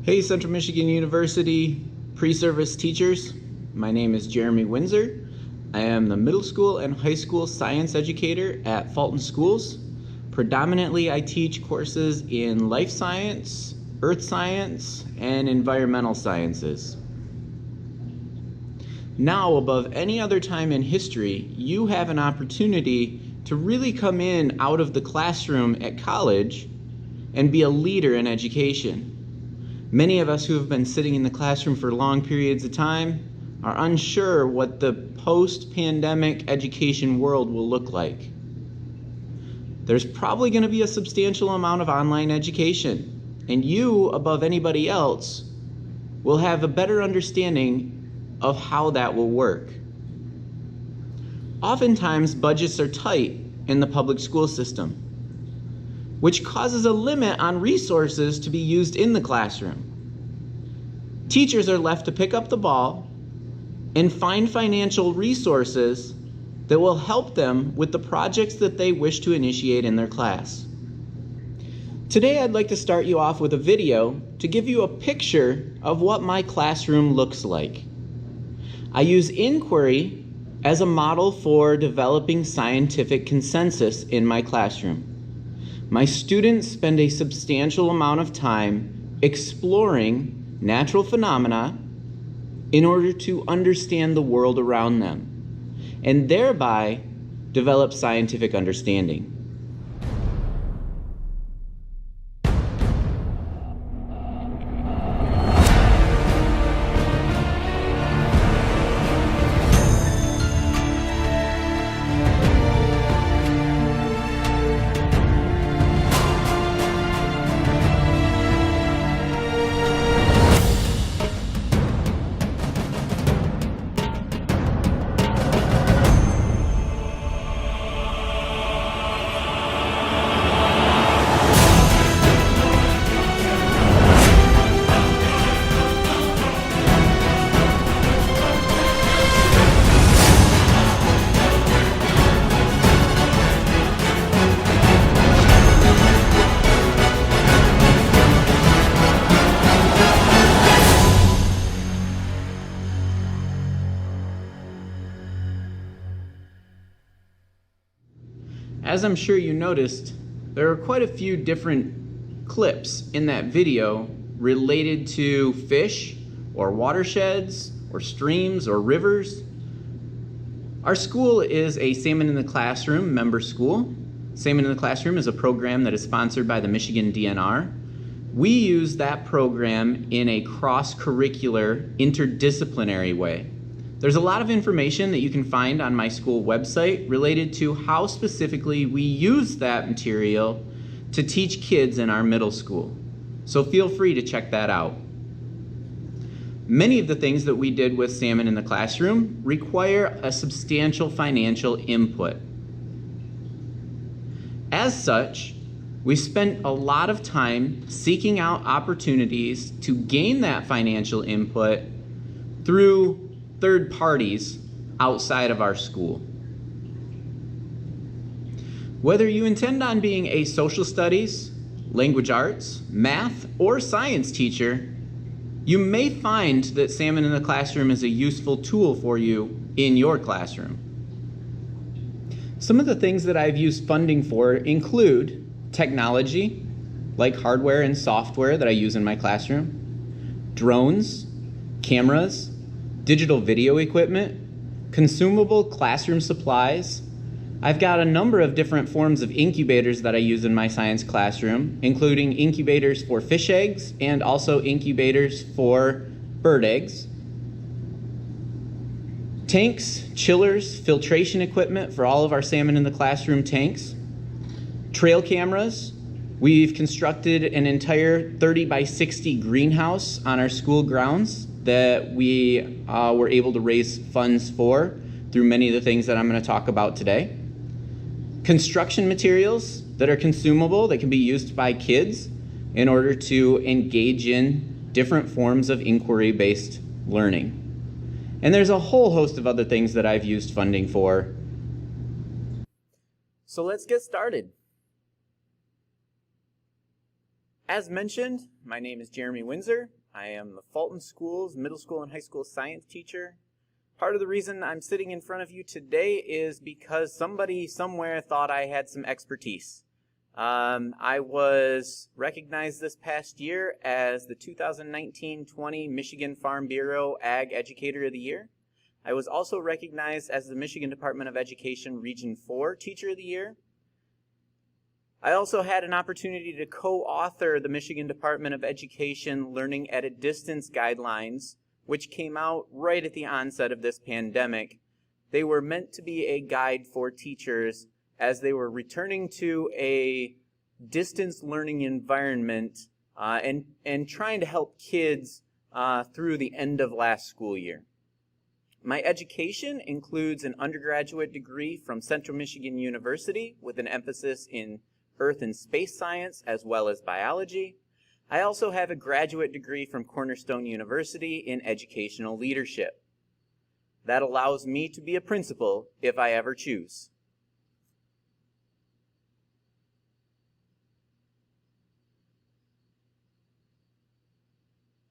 Hey Central Michigan University pre-service teachers, my name is Jeremy Windsor. I am the middle school and high school science educator at Fulton Schools. Predominantly I teach courses in life science, earth science, and environmental sciences. Now, above any other time in history, you have an opportunity to really come in out of the classroom at college and be a leader in education. Many of us who have been sitting in the classroom for long periods of time are unsure what the post-pandemic education world will look like. There's probably going to be a substantial amount of online education, and you, above anybody else, will have a better understanding of how that will work. Oftentimes, budgets are tight in the public school system, which causes a limit on resources to be used in the classroom. Teachers are left to pick up the ball and find financial resources that will help them with the projects that they wish to initiate in their class. Today I'd like to start you off with a video to give you a picture of what my classroom looks like. I use inquiry as a model for developing scientific consensus in my classroom. My students spend a substantial amount of time exploring natural phenomena in order to understand the world around them, and thereby develop scientific understanding. As I'm sure you noticed, there are quite a few different clips in that video related to fish or watersheds or streams or rivers. Our school is a Salmon in the Classroom member school. Salmon in the Classroom is a program that is sponsored by the Michigan DNR. We use that program in a cross-curricular, interdisciplinary way. There's a lot of information that you can find on my school website related to how specifically we use that material to teach kids in our middle school. So feel free to check that out. Many of the things that we did with Salmon in the Classroom require a substantial financial input. As such, we spent a lot of time seeking out opportunities to gain that financial input through third parties outside of our school. Whether you intend on being a social studies, language arts, math, or science teacher, you may find that Salmon in the Classroom is a useful tool for you in your classroom. Some of the things that I've used funding for include technology, like hardware and software that I use in my classroom, drones, cameras, digital video equipment, consumable classroom supplies. I've got a number of different forms of incubators that I use in my science classroom, including incubators for fish eggs and also incubators for bird eggs. Tanks, chillers, filtration equipment for all of our Salmon in the Classroom tanks. Trail cameras. We've constructed an entire 30 by 60 greenhouse on our school grounds that we were able to raise funds for through many of the things that I'm going to talk about today. Construction materials that are consumable, that can be used by kids in order to engage in different forms of inquiry-based learning. And there's a whole host of other things that I've used funding for. So let's get started. As mentioned, my name is Jeremy Windsor. I am the Fulton Schools middle school and high school science teacher. Part of the reason I'm sitting in front of you today is because somebody somewhere thought I had some expertise. I was recognized this past year as the 2019-20 Michigan Farm Bureau Ag Educator of the Year. I was also recognized as the Michigan Department of Education Region 4 Teacher of the Year. I also had an opportunity to co-author the Michigan Department of Education Learning at a Distance Guidelines, which came out right at the onset of this pandemic. They were meant to be a guide for teachers as they were returning to a distance learning environment and trying to help kids through the end of last school year. My education includes an undergraduate degree from Central Michigan University with an emphasis in earth and space science as well as biology. I also have a graduate degree from Cornerstone University in educational leadership. That allows me to be a principal if I ever choose.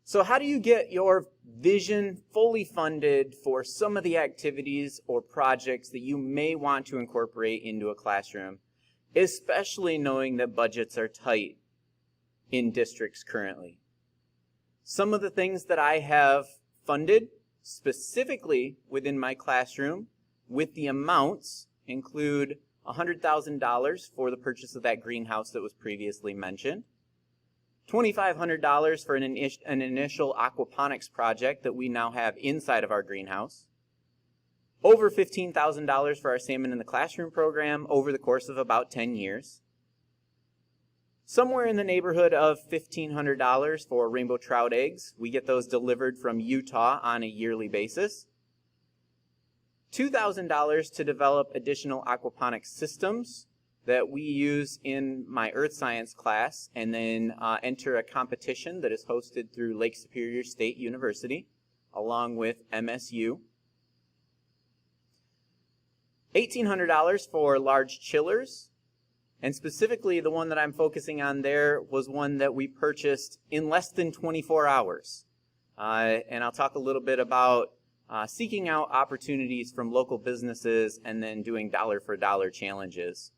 So how do you get your vision fully funded for some of the activities or projects that you may want to incorporate into a classroom, especially knowing that budgets are tight in districts currently? Some of the things that I have funded specifically within my classroom with the amounts include $100,000 for the purchase of that greenhouse that was previously mentioned, $2,500 for an initial aquaponics project that we now have inside of our greenhouse, over $15,000 for our Salmon in the Classroom program over the course of about 10 years, somewhere in the neighborhood of $1,500 for rainbow trout eggs. We get those delivered from Utah on a yearly basis, $2,000 to develop additional aquaponics systems that we use in my earth science class and then enter a competition that is hosted through Lake Superior State University along with MSU. $1,800 for large chillers, and specifically the one that I'm focusing on there was one that we purchased in less than 24 hours. And I'll talk a little bit about seeking out opportunities from local businesses and then doing dollar for dollar challenges.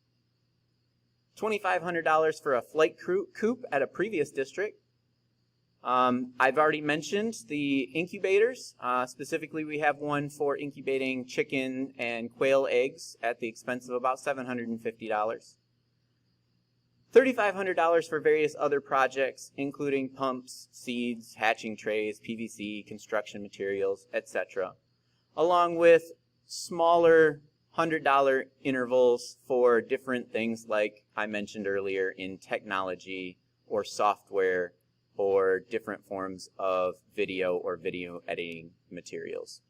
$2,500 for a flight coop at a previous district. I've already mentioned the incubators. Specifically, we have one for incubating chicken and quail eggs at the expense of about $750. $3,500 for various other projects, including pumps, seeds, hatching trays, PVC, construction materials, etc., along with smaller $100 intervals for different things like I mentioned earlier in technology or software or different forms of video or video editing materials.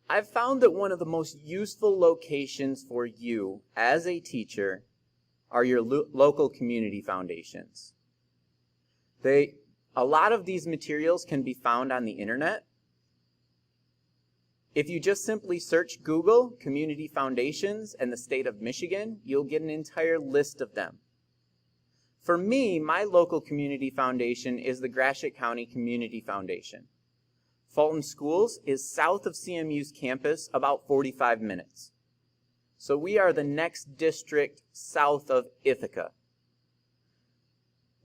I've found that one of the most useful locations for you as a teacher are your local community foundations. A lot of these materials can be found on the internet. If you just simply search Google Community Foundations and the state of Michigan, you'll get an entire list of them. For me, my local community foundation is the Gratiot County Community Foundation. Fulton Schools is south of CMU's campus, about 45 minutes. So we are the next district south of Ithaca.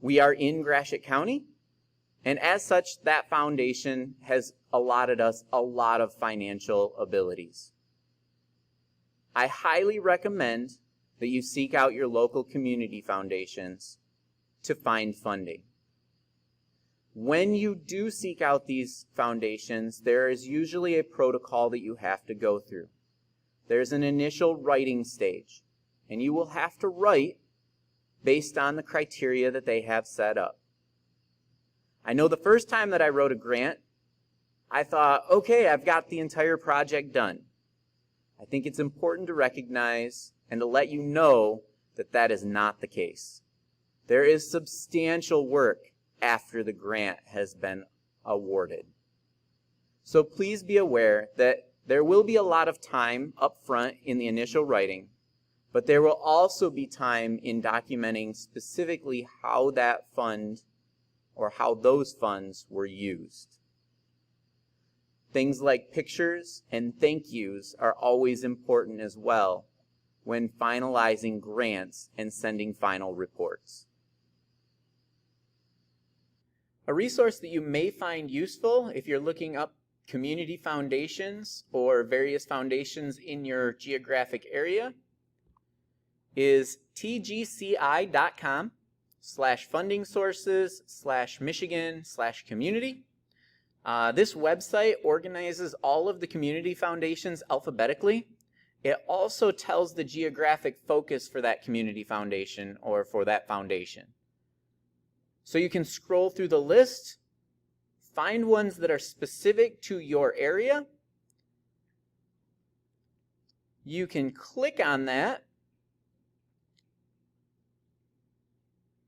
We are in Gratiot County, and as such, that foundation has allotted us a lot of financial abilities. I highly recommend that you seek out your local community foundations to find funding. When you do seek out these foundations, there is usually a protocol that you have to go through. There's an initial writing stage, and you will have to write based on the criteria that they have set up. I know the first time that I wrote a grant, I thought, okay, I've got the entire project done. I think it's important to recognize and to let you know that that is not the case. There is substantial work after the grant has been awarded. So please be aware that there will be a lot of time up front in the initial writing, But there will also be time in documenting specifically how that fund or how those funds were used. Things like pictures and thank yous are always important as well when finalizing grants and sending final reports. A resource that you may find useful if you're looking up community foundations or various foundations in your geographic area is tgci.com/funding sources/Michigan/community. This website organizes all of the community foundations alphabetically. It also tells the geographic focus for that community foundation or for that foundation. So you can scroll through the list, find ones that are specific to your area. You can click on that.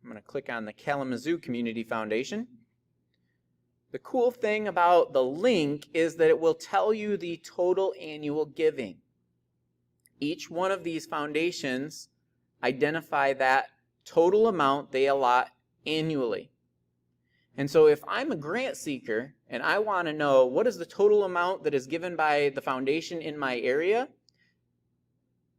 I'm going to click on the Kalamazoo Community Foundation. The cool thing about the link is that it will tell you the total annual giving. Each one of these foundations identify that total amount they allot annually. And so if I'm a grant seeker and I want to know what is the total amount that is given by the foundation in my area,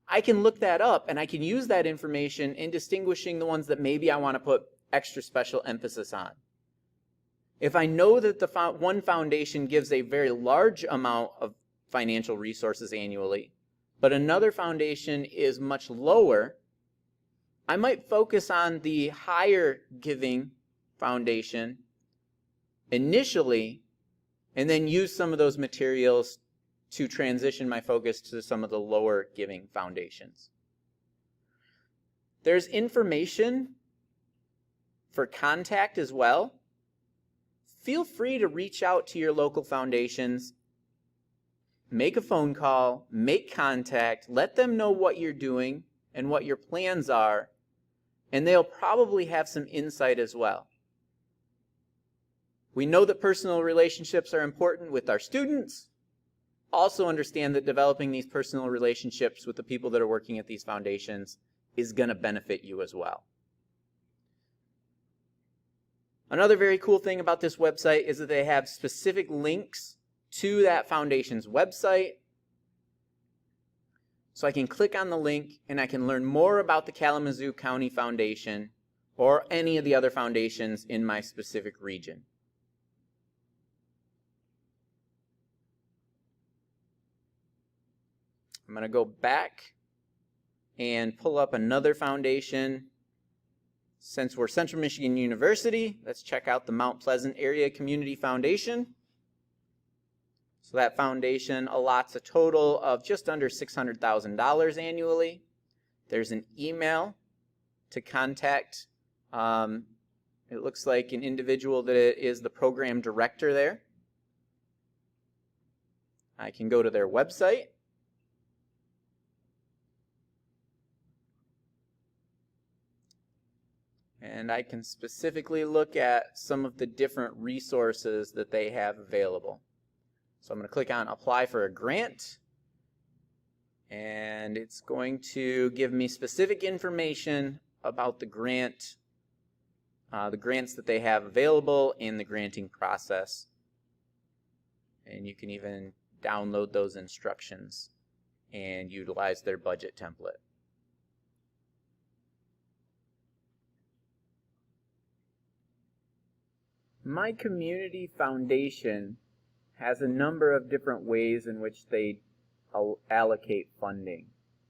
I can look that up and I can use that information in distinguishing the ones that maybe I want to put extra special emphasis on. If I know that the one foundation gives a very large amount of financial resources annually, but another foundation is much lower, I might focus on the higher giving foundation initially and then use some of those materials to transition my focus to some of the lower giving foundations. There's information for contact as well. Feel free to reach out to your local foundations, make a phone call, make contact, let them know what you're doing and what your plans are, and they'll probably have some insight as well. We know that personal relationships are important with our students. Also understand that developing these personal relationships with the people that are working at these foundations is going to benefit you as well. Another very cool thing about this website is that they have specific links to that foundation's website. So I can click on the link and I can learn more about the Kalamazoo County Foundation or any of the other foundations in my specific region. I'm going to go back and pull up another foundation. Since we're Central Michigan University, let's check out the Mount Pleasant Area Community Foundation. So that foundation allots a total of just under $600,000 annually. There's an email to contact. It looks like an individual that is the program director there. I can go to their website. And I can specifically look at some of the different resources that they have available. So I'm going to click on Apply for a Grant. And it's going to give me specific information about the grant, the grants that they have available and the granting process. And you can even download those instructions and utilize their budget template. My community foundation has a number of different ways in which they allocate funding.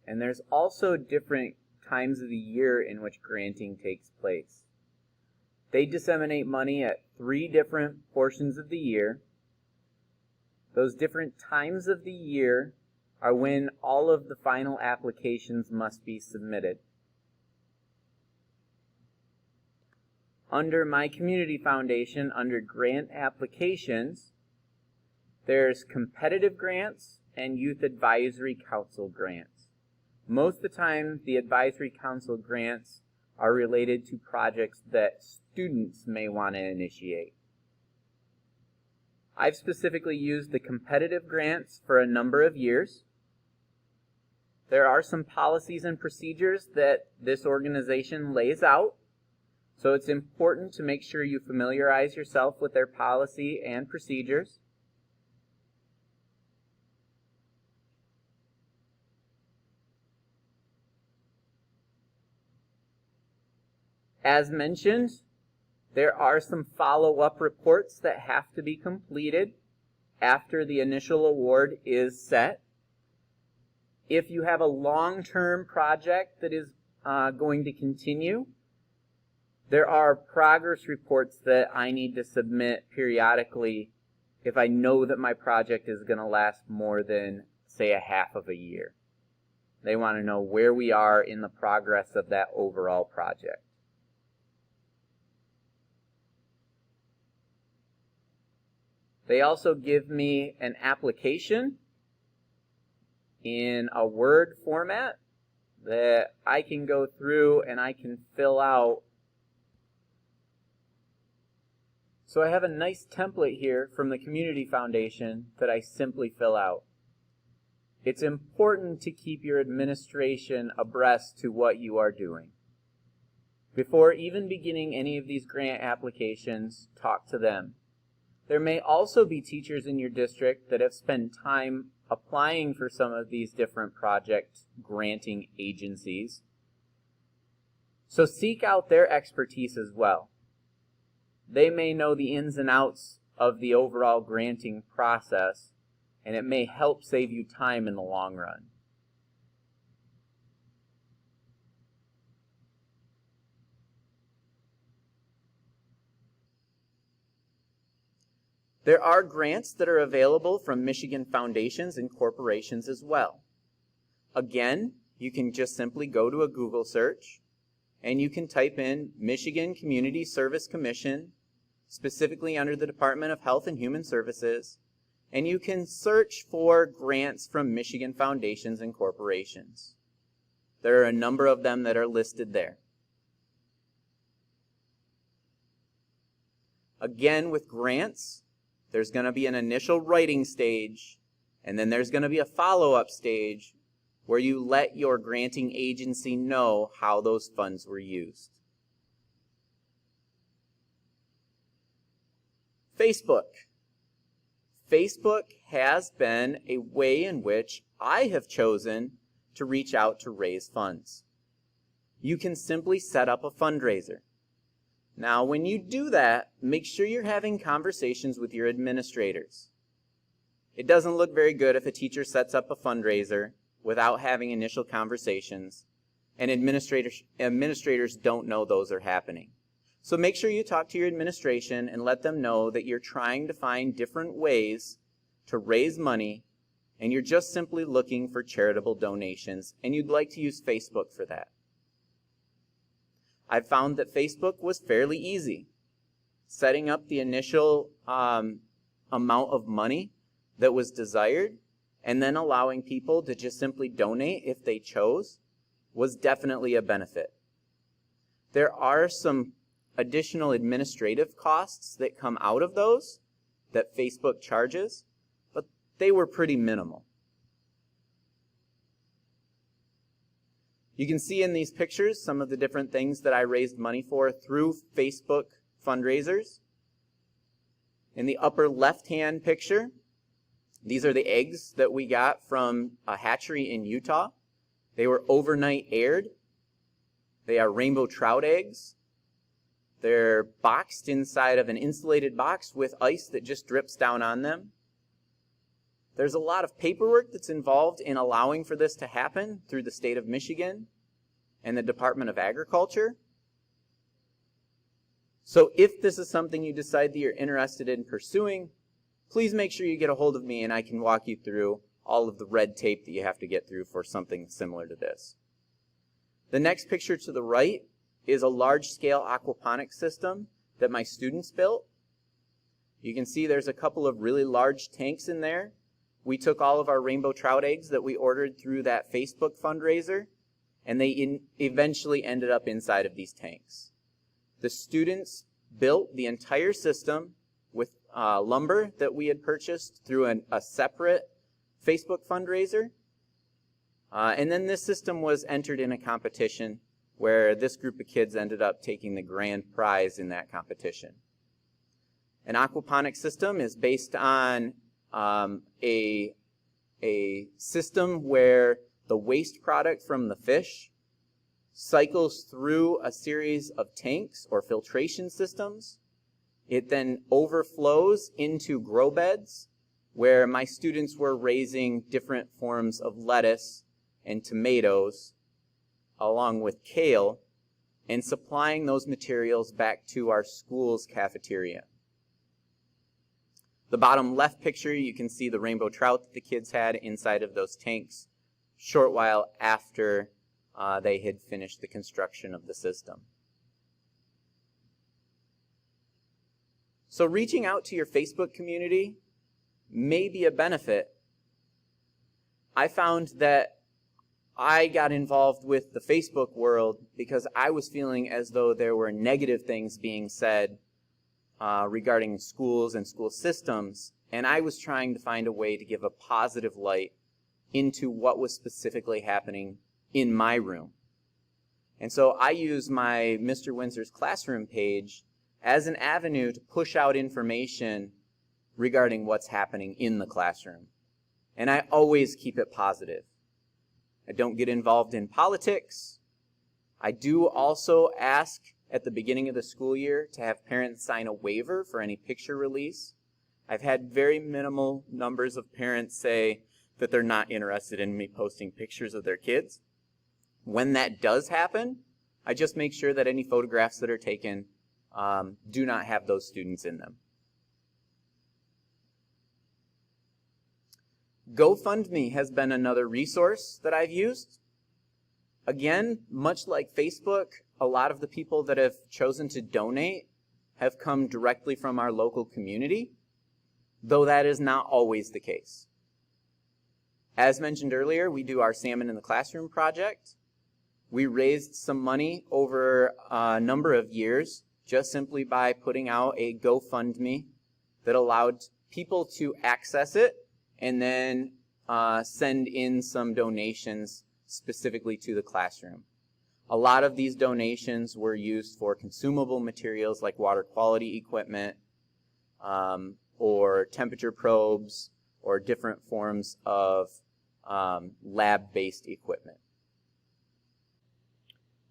And there's also different times of the year in which granting takes place. They disseminate money at 3 different portions of the year. Those different times of the year are when all of the final applications must be submitted. Under my community foundation, under grant applications, there's competitive grants and youth advisory council grants. Most of the time, the advisory council grants are related to projects that students may want to initiate. I've specifically used the competitive grants for a number of years. There are some policies and procedures that this organization lays out, so it's important to make sure you familiarize yourself with their policy and procedures. As mentioned, there are some follow-up reports that have to be completed after the initial award is set. If you have a long-term project that is going to continue, there are progress reports that I need to submit periodically if I know that my project is going to last more than, say, a half of a year. They want to know where we are in the progress of that overall project. They also give me an application in a Word format that I can go through and I can fill out. So I have a nice template here from the Community Foundation that I simply fill out. It's important to keep your administration abreast to what you are doing. Before even beginning any of these grant applications, talk to them. There may also be teachers in your district that have spent time applying for some of these different project granting agencies. So seek out their expertise as well. They may know the ins and outs of the overall granting process, and it may help save you time in the long run. There are grants that are available from Michigan foundations and corporations as well. Again, you can just simply go to a Google search and you can type in Michigan Community Service Commission, specifically under the Department of Health and Human Services, and you can search for grants from Michigan foundations and corporations. There are a number of them that are listed there. Again, with grants, there's going to be an initial writing stage, and then there's going to be a follow-up stage where you let your granting agency know how those funds were used. Facebook. Facebook has been a way in which I have chosen to reach out to raise funds. You can simply set up a fundraiser. Now, when you do that, make sure you're having conversations with your administrators. It doesn't look very good if a teacher sets up a fundraiser without having initial conversations, and administrators don't know those are happening. So make sure you talk to your administration and let them know that you're trying to find different ways to raise money, and you're just simply looking for charitable donations, and you'd like to use Facebook for that. I found that Facebook was fairly easy. Setting up the initial amount of money that was desired and then allowing people to just simply donate if they chose was definitely a benefit. There are some additional administrative costs that come out of those that Facebook charges, but they were pretty minimal. You can see in these pictures some of the different things that I raised money for through Facebook fundraisers. In the upper left-hand picture, these are the eggs that we got from a hatchery in Utah. They were overnight aired. They are rainbow trout eggs. They're boxed inside of an insulated box with ice that just drips down on them. There's a lot of paperwork that's involved in allowing for this to happen through the state of Michigan and the Department of Agriculture. So if this is something you decide that you're interested in pursuing, please make sure you get a hold of me and I can walk you through all of the red tape that you have to get through for something similar to this. The next picture to the right is a large-scale aquaponics system that my students built. You can see there's a couple of really large tanks in there. We took all of our rainbow trout eggs that we ordered through that Facebook fundraiser, and they eventually ended up inside of these tanks. The students built the entire system with lumber that we had purchased through a separate Facebook fundraiser. And then this system was entered in a competition where this group of kids ended up taking the grand prize in that competition. An aquaponics system is based on a system where the waste product from the fish cycles through a series of tanks or filtration systems. It then overflows into grow beds where my students were raising different forms of lettuce and tomatoes along with kale and supplying those materials back to our school's cafeteria. The bottom left picture, you can see the rainbow trout that the kids had inside of those tanks a short while after they had finished the construction of the system. So reaching out to your Facebook community may be a benefit. I found that I got involved with the Facebook world because I was feeling as though there were negative things being said regarding schools and school systems, and I was trying to find a way to give a positive light into what was specifically happening in my room. And so I use my Mr. Windsor's Classroom page as an avenue to push out information regarding what's happening in the classroom. And I always keep it positive. I don't get involved in politics. I do also ask at the beginning of the school year to have parents sign a waiver for any picture release. I've had very minimal numbers of parents say that they're not interested in me posting pictures of their kids. When that does happen, I just make sure that any photographs that are taken do not have those students in them. GoFundMe has been another resource that I've used. Again, much like Facebook, a lot of the people that have chosen to donate have come directly from our local community, though that is not always the case. As mentioned earlier, we do our Salmon in the Classroom project. We raised some money over a number of years just simply by putting out a GoFundMe that allowed people to access it and then send in some donations specifically to the classroom. A lot of these donations were used for consumable materials like water quality equipment or temperature probes or different forms of lab-based equipment.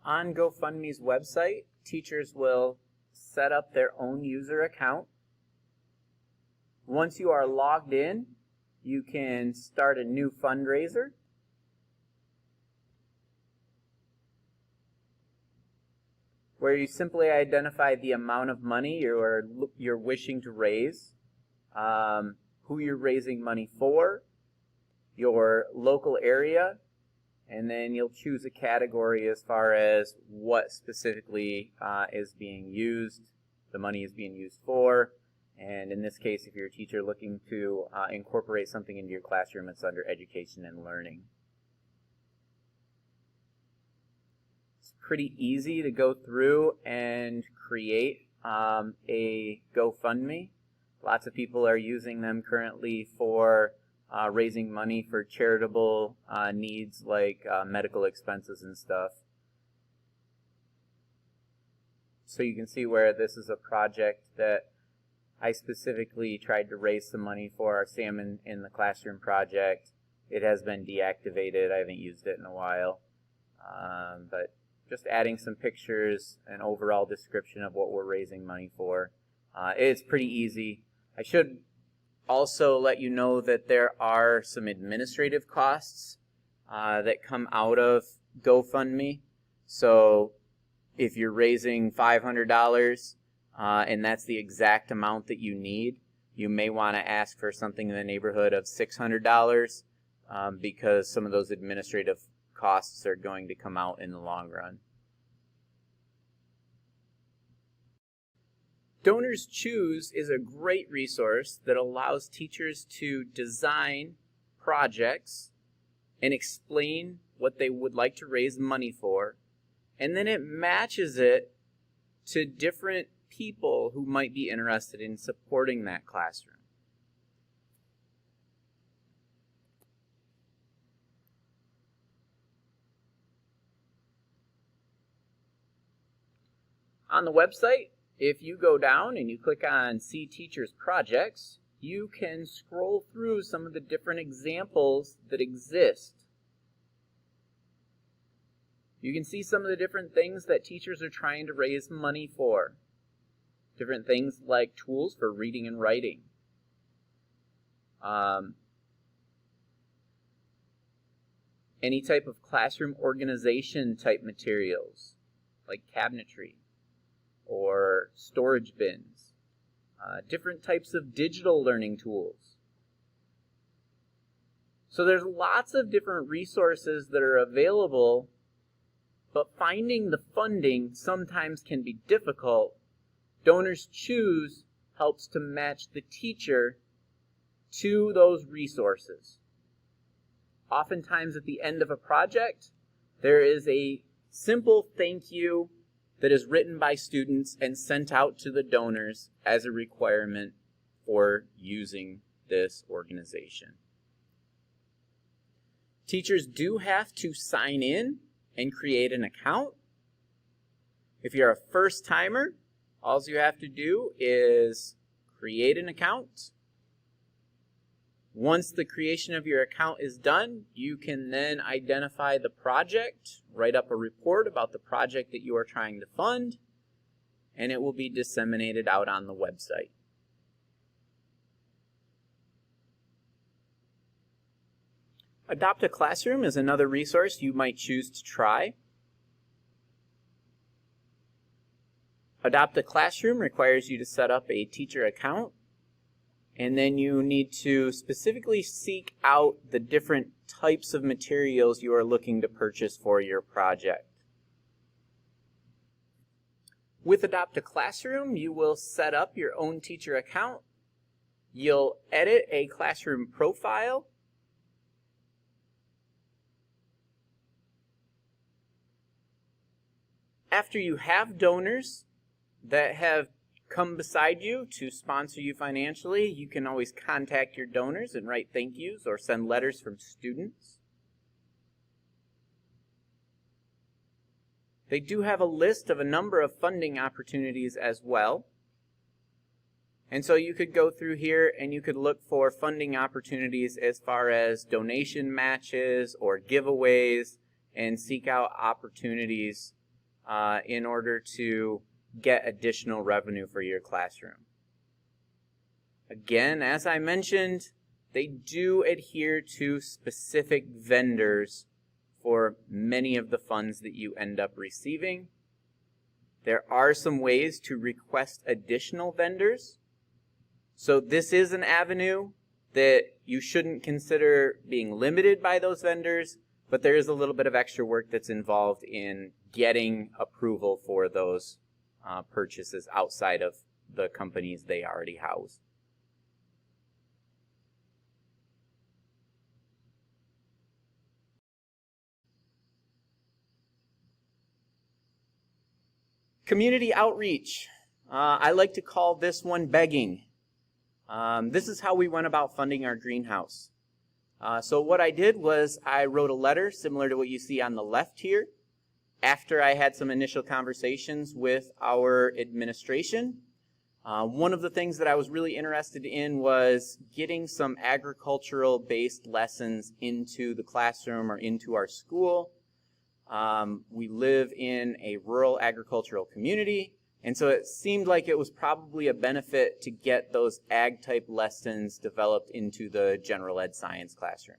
On GoFundMe's website, teachers will set up their own user account. Once you are logged in, you can start a new fundraiser. Where you simply identify the amount of money you're wishing to raise, who you're raising money for, your local area, and then you'll choose a category as far as what specifically is being used, the money is being used for, and in this case, if you're a teacher looking to incorporate something into your classroom, it's under education and learning. It's pretty easy to go through and create a GoFundMe. Lots of people are using them currently for raising money for charitable needs like medical expenses and stuff. So you can see where this is a project that I specifically tried to raise some money for our Salmon in the Classroom project. It has been deactivated. I haven't used it in a while. But just adding some pictures, an overall description of what we're raising money for. It's pretty easy. I should also let you know that there are some administrative costs that come out of GoFundMe. So if you're raising $500 and that's the exact amount that you need, you may want to ask for something in the neighborhood of $600 because some of those administrative costs are going to come out in the long run. Donors Choose is a great resource that allows teachers to design projects and explain what they would like to raise money for, and then it matches it to different people who might be interested in supporting that classroom. On the website, if you go down and you click on See Teachers Projects, you can scroll through some of the different examples that exist. You can see some of the different things that teachers are trying to raise money for. Different things like tools for reading and writing. Any type of classroom organization type materials, like cabinetry or storage bins. Different types of digital learning tools. So there's lots of different resources that are available, but finding the funding sometimes can be difficult. Donors Choose helps to match the teacher to those resources. Oftentimes at the end of a project, there is a simple thank you that is written by students and sent out to the donors as a requirement for using this organization. Teachers do have to sign in and create an account. If you're a first-timer, all you have to do is create an account. Once the creation of your account is done, you can then identify the project, write up a report about the project that you are trying to fund, and it will be disseminated out on the website. Adopt a Classroom is another resource you might choose to try. Adopt a Classroom requires you to set up a teacher account, and then you need to specifically seek out the different types of materials you are looking to purchase for your project. With Adopt a Classroom, you will set up your own teacher account. You'll edit a classroom profile. After you have donors that have come beside you to sponsor you financially, you can always contact your donors and write thank yous or send letters from students. They do have a list of a number of funding opportunities as well. And so you could go through here and you could look for funding opportunities as far as donation matches or giveaways and seek out opportunities in order to get additional revenue for your classroom. Again, as I mentioned, they do adhere to specific vendors for many of the funds that you end up receiving. There are some ways to request additional vendors. So this is an avenue that you shouldn't consider being limited by those vendors, but there is a little bit of extra work that's involved in getting approval for those purchases outside of the companies they already house. Community outreach. I like to call this one begging. This is how we went about funding our greenhouse. So what I did was I wrote a letter similar to what you see on the left here. After I had some initial conversations with our administration, one of the things that I was really interested in was getting some agricultural-based lessons into the classroom or into our school. We live in a rural agricultural community, and so it seemed like it was probably a benefit to get those ag-type lessons developed into the general ed science classroom.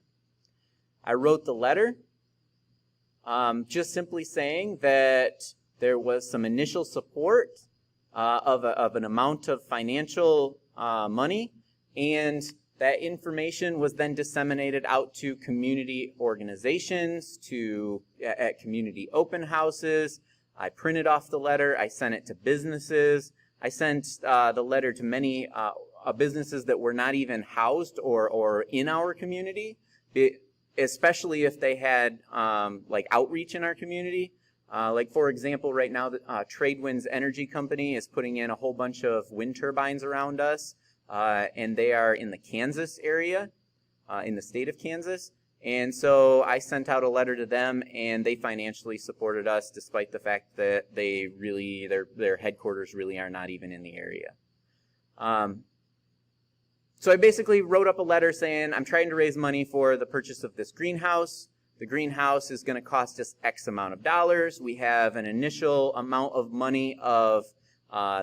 I wrote the letter. Just simply saying that there was some initial support of an amount of financial money, and that information was then disseminated out to community organizations, at community open houses. I printed off the letter. I sent it to businesses. I sent the letter to many businesses that were not even housed or in our community, especially if they had like outreach in our community. Like for example, right now, Tradewinds Energy Company is putting in a whole bunch of wind turbines around us, and they are in the Kansas area, in the state of Kansas. And so I sent out a letter to them, and they financially supported us despite the fact that they really, their headquarters really are not even in the area. So I basically wrote up a letter saying, I'm trying to raise money for the purchase of this greenhouse. The greenhouse is going to cost us X amount of dollars. We have an initial amount of money of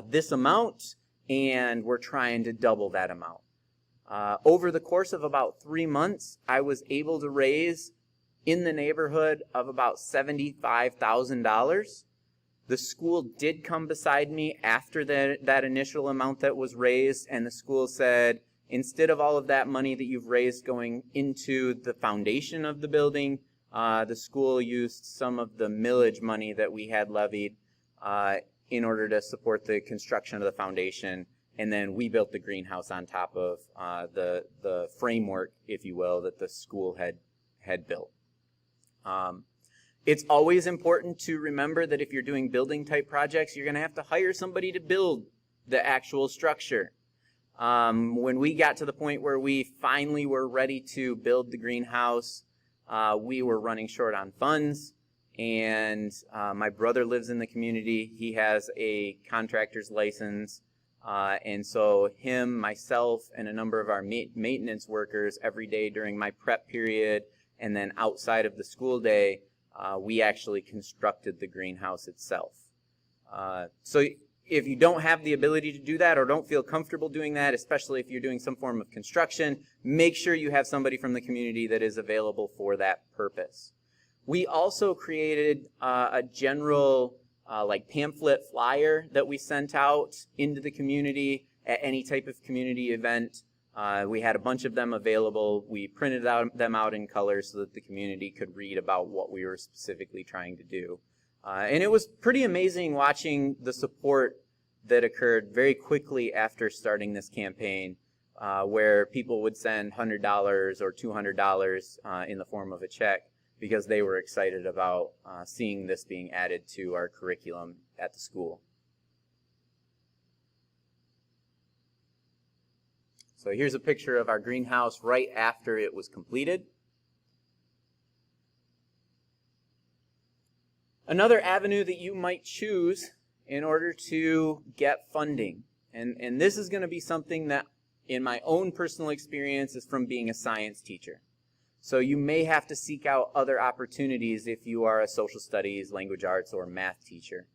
this amount, and we're trying to double that amount. Over the course of about 3 months, I was able to raise in the neighborhood of about $75,000. The school did come beside me after that initial amount that was raised, and the school said, instead of all of that money that you've raised going into the foundation of the building, the school used some of the millage money that we had levied in order to support the construction of the foundation. And then we built the greenhouse on top of the framework, if you will, that the school had built. It's always important to remember that if you're doing building type projects, you're going to have to hire somebody to build the actual structure. When we got to the point where we finally were ready to build the greenhouse, we were running short on funds, and my brother lives in the community. He has a contractor's license, and so him, myself, and a number of our maintenance workers every day during my prep period and then outside of the school day, we actually constructed the greenhouse itself. So if you don't have the ability to do that or don't feel comfortable doing that, especially if you're doing some form of construction, make sure you have somebody from the community that is available for that purpose. We also created a general like pamphlet flyer that we sent out into the community at any type of community event. We had a bunch of them available. We printed them out in color so that the community could read about what we were specifically trying to do. And it was pretty amazing watching the support that occurred very quickly after starting this campaign, where people would send $100 or $200 in the form of a check because they were excited about seeing this being added to our curriculum at the school. So here's a picture of our greenhouse right after it was completed. Another avenue that you might choose in order to get funding, and this is going to be something that in my own personal experience is from being a science teacher. So you may have to seek out other opportunities if you are a social studies, language arts, or math teacher.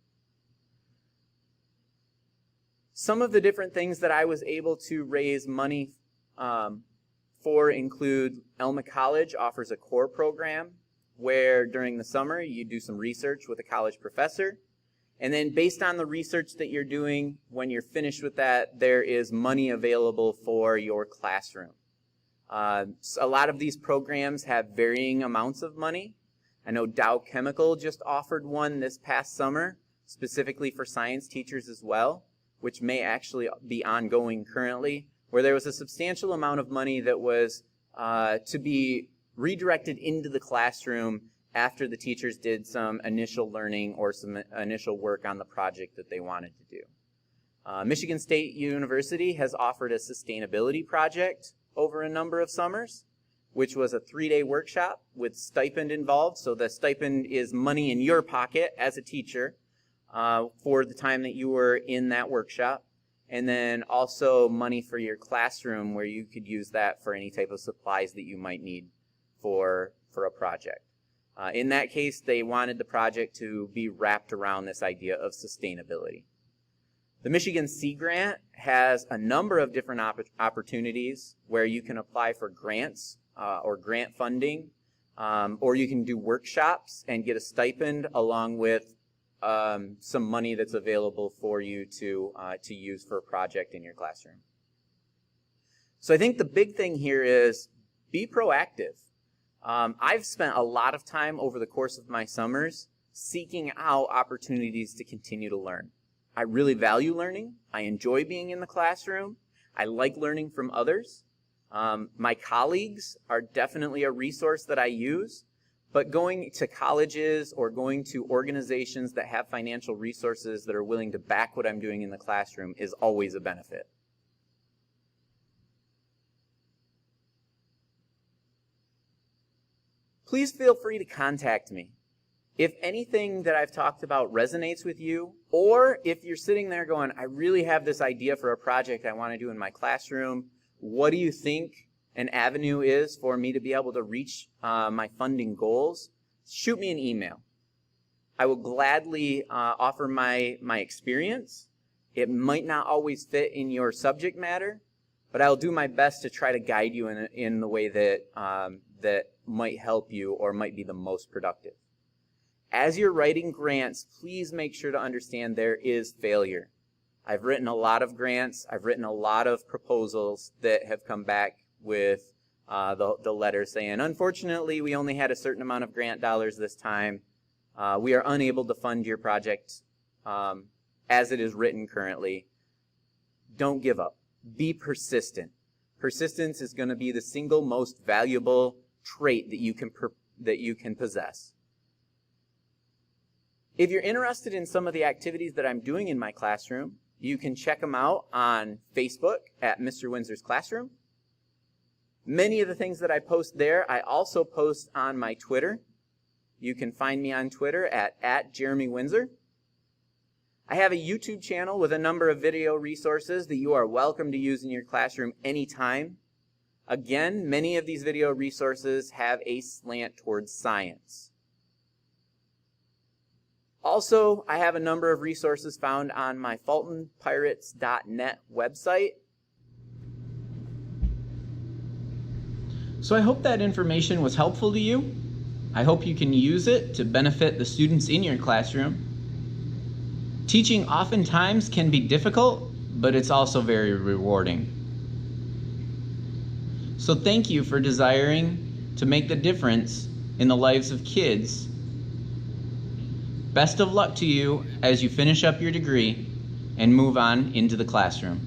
Some of the different things that I was able to raise money for include Elma College offers a core program where during the summer you do some research with a college professor, and then based on the research that you're doing, when you're finished with that, there is money available for your classroom. So a lot of these programs have varying amounts of money. I know Dow Chemical just offered one this past summer, specifically for science teachers as well, which may actually be ongoing currently, where there was a substantial amount of money that was to be redirected into the classroom after the teachers did some initial learning or some initial work on the project that they wanted to do. Michigan State University has offered a sustainability project over a number of summers, which was a 3-day workshop with stipend involved. So the stipend is money in your pocket as a teacher for the time that you were in that workshop, and then also money for your classroom where you could use that for any type of supplies that you might need for a project. In that case, they wanted the project to be wrapped around this idea of sustainability. The Michigan Sea Grant has a number of different opportunities where you can apply for grants or grant funding, or you can do workshops and get a stipend along with some money that's available for you to use for a project in your classroom. So I think the big thing here is be proactive. I've spent a lot of time over the course of my summers seeking out opportunities to continue to learn. I really value learning. I enjoy being in the classroom. I like learning from others. My colleagues are definitely a resource that I use, but going to colleges or going to organizations that have financial resources that are willing to back what I'm doing in the classroom is always a benefit. please feel free to contact me. If anything that I've talked about resonates with you, or if you're sitting there going, I really have this idea for a project I want to do in my classroom, what do you think an avenue is for me to be able to reach my funding goals? Shoot me an email. I will gladly offer my experience. It might not always fit in your subject matter, but I'll do my best to try to guide you in the way that, that might help you or might be the most productive. As you're writing grants, please make sure to understand there is failure. I've written a lot of grants. I've written a lot of proposals that have come back with the letter saying, unfortunately, we only had a certain amount of grant dollars this time. We are unable to fund your project as it is written currently. Don't give up. Be persistent. Persistence is going to be the single most valuable trait that you can possess. If you're interested in some of the activities that I'm doing in my classroom, you can check them out on Facebook at Mr. Windsor's Classroom. Many of the things that I post there, I also post on my Twitter. You can find me on Twitter at Jeremy Windsor. I have a YouTube channel with a number of video resources that you are welcome to use in your classroom anytime. Again, many of these video resources have a slant towards science. Also, I have a number of resources found on my FultonPirates.net website. So I hope that information was helpful to you. I hope you can use it to benefit the students in your classroom. Teaching oftentimes can be difficult, but it's also very rewarding. So thank you for desiring to make the difference in the lives of kids. Best of luck to you as you finish up your degree and move on into the classroom.